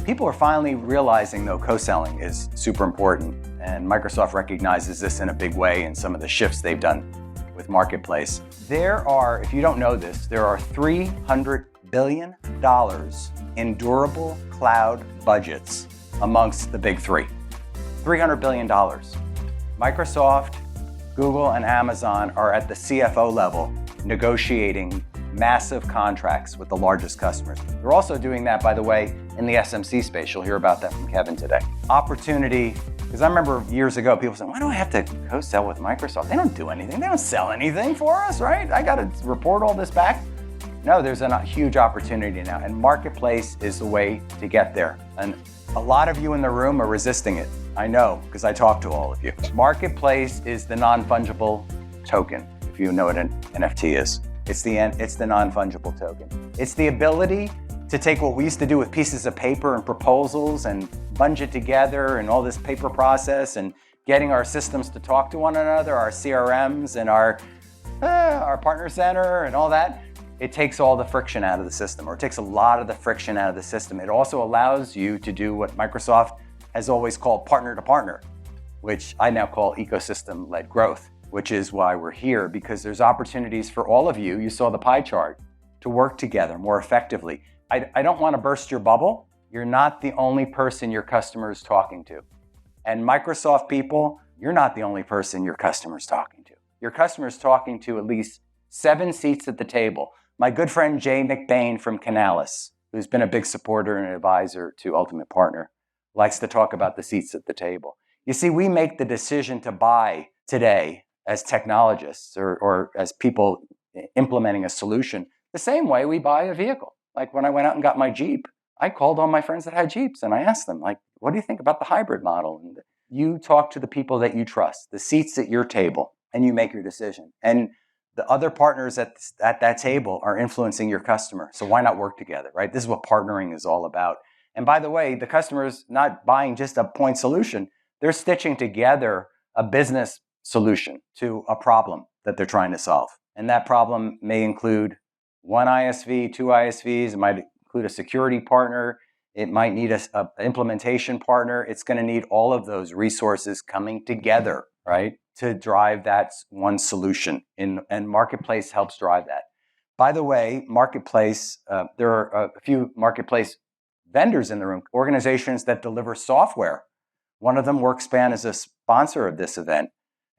People are finally realizing, though, co-selling is super important, and Microsoft recognizes this in a big way in some of the shifts they've done with Marketplace. There are, if you don't know this, there are $300 billion in durable cloud budgets amongst the big three. $300 billion. Microsoft, Google, and Amazon are at the CFO level negotiating massive contracts with the largest customers. They're also doing that, by the way, in the SMC space. You'll hear about that from Kevin today. Opportunity, because I remember years ago, people saying, why do I have to co-sell with Microsoft? They don't do anything. They don't sell anything for us, right? I got to report all this back. No, there's a huge opportunity now, and Marketplace is the way to get there. And a lot of you in the room are resisting it. I know, because I talk to all of you. Marketplace is the non-fungible token, if you know what an NFT is. It's the non-fungible token. It's the ability to take what we used to do with pieces of paper and proposals and bunch it together and all this paper process and getting our systems to talk to one another, our CRMs and our partner center and all that. It takes all the friction out of the system, or it takes a lot of the friction out of the system. It also allows you to do what Microsoft has always called partner to partner, which I now call ecosystem-led growth, which is why we're here, because there's opportunities for all of you. You saw the pie chart, to work together more effectively. I don't want to burst your bubble. You're not the only person your customer is talking to. And Microsoft people, you're not the only person your customer is talking to. Your customer is talking to at least 7 seats at the table. My good friend Jay McBain from Canalys, who's been a big supporter and advisor to Ultimate Partner, likes to talk about the seats at the table. You see, we make the decision to buy today as technologists or as people implementing a solution the same way we buy a vehicle. Like when I went out and got my Jeep, I called all my friends that had Jeeps and I asked them, like, what do you think about the hybrid model? And you talk to the people that you trust, the seats at your table, and you make your decision. And the other partners at that table are influencing your customer. So why not work together, right? This is what partnering is all about. And by the way, the customer's not buying just a point solution. They're stitching together a business solution to a problem that they're trying to solve. And that problem may include one ISV, 2 ISVs. It might include a security partner. It might need an implementation partner. It's going to need all of those resources coming together, right, to drive that one solution. And Marketplace helps drive that. By the way, Marketplace, there are a few Marketplace vendors in the room, organizations that deliver software. One of them, WorkSpan, is a sponsor of this event.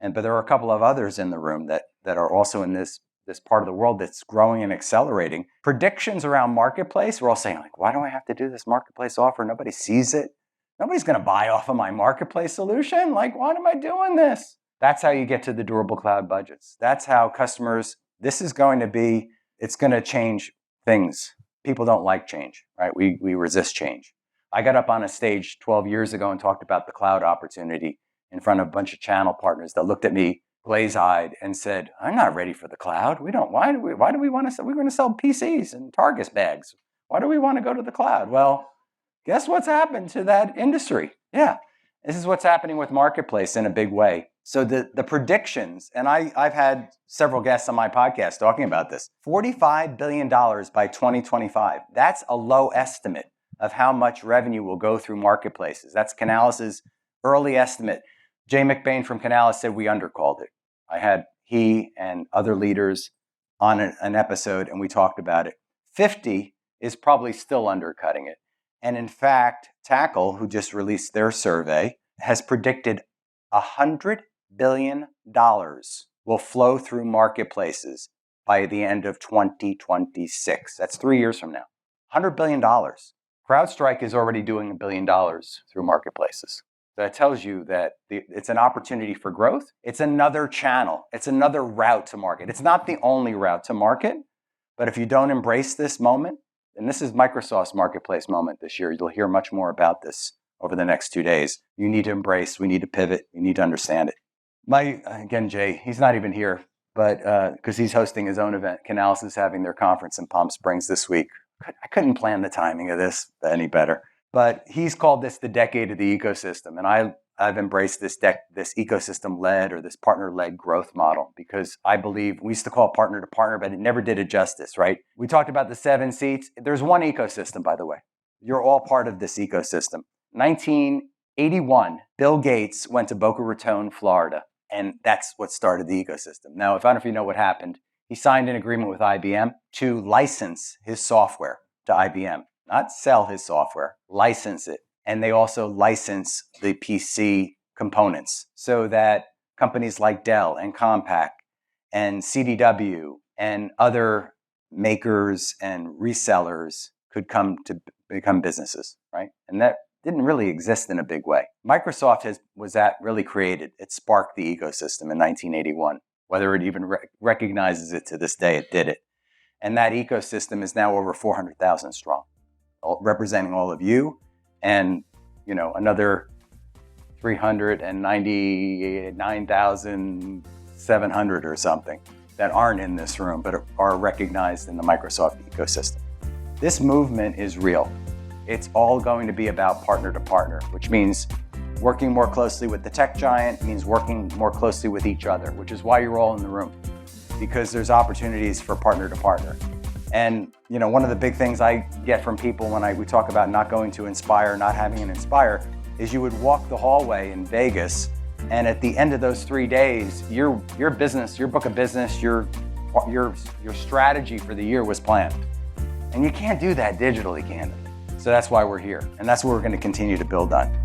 But there are a couple of others in the room that are also in this part of the world that's growing and accelerating. Predictions around Marketplace, we're all saying, like, why do I have to do this Marketplace offer? Nobody sees it. Nobody's going to buy off of my Marketplace solution. Like, why am I doing this? That's how you get to the durable cloud budgets. That's how customers, this is going to be, it's going to change things. People don't like change, right? We resist change. I got up on a stage 12 years ago and talked about the cloud opportunity in front of a bunch of channel partners that looked at me glaze-eyed and said, I'm not ready for the cloud. Why do we want to sell? We're going to sell PCs and Targus bags. Why do we want to go to the cloud? Well, guess what's happened to that industry? Yeah, this is what's happening with Marketplace in a big way. So the predictions, and I've had several guests on my podcast talking about this, $45 billion by 2025. That's a low estimate of how much revenue will go through marketplaces. That's Canalys' early estimate. Jay McBain from Canalys said we undercalled it. I had he and other leaders on an episode, and we talked about it. 50 is probably still undercutting it. And in fact, Tackle, who just released their survey, has predicted $100 billion will flow through marketplaces by the end of 2026. That's 3 years from now. $100 billion. CrowdStrike is already doing $1 billion through marketplaces. That tells you that it's an opportunity for growth. It's another channel. It's another route to market. It's not the only route to market, but if you don't embrace this moment, and this is Microsoft's marketplace moment this year, you'll hear much more about this over the next 2 days. You need to embrace, we need to pivot, we need to understand it. Again, Jay, he's not even here, but because he's hosting his own event. Canalys is having their conference in Palm Springs this week. I couldn't plan the timing of this any better. But he's called this the decade of the ecosystem. And I've embraced this ecosystem-led or this partner-led growth model because I believe, we used to call it partner to partner, but it never did it justice, right? We talked about the 7 seats. There's one ecosystem, by the way. You're all part of this ecosystem. 1981, Bill Gates went to Boca Raton, Florida, and that's what started the ecosystem. Now, if I don't know if you know what happened, he signed an agreement with IBM to license his software to IBM, not sell his software, license it. And they also license the PC components so that companies like Dell and Compaq and CDW and other makers and resellers could come to become businesses, right? And that didn't really exist in a big way. Microsoft was really created. It sparked the ecosystem in 1981. Whether it even recognizes it to this day, it did it. And that ecosystem is now over 400,000 strong, representing all of you and, another 399,700 or something that aren't in this room, but are recognized in the Microsoft ecosystem. This movement is real. It's all going to be about partner to partner, which means working more closely with the tech giant, means working more closely with each other, which is why you're all in the room, because there's opportunities for partner to partner. And one of the big things I get from people when we talk about not going to Inspire, not having an Inspire, is you would walk the hallway in Vegas, and at the end of those 3 days, your business, your book of business, your strategy for the year was planned. And you can't do that digitally, can you? So that's why we're here, and that's what we're going to continue to build on.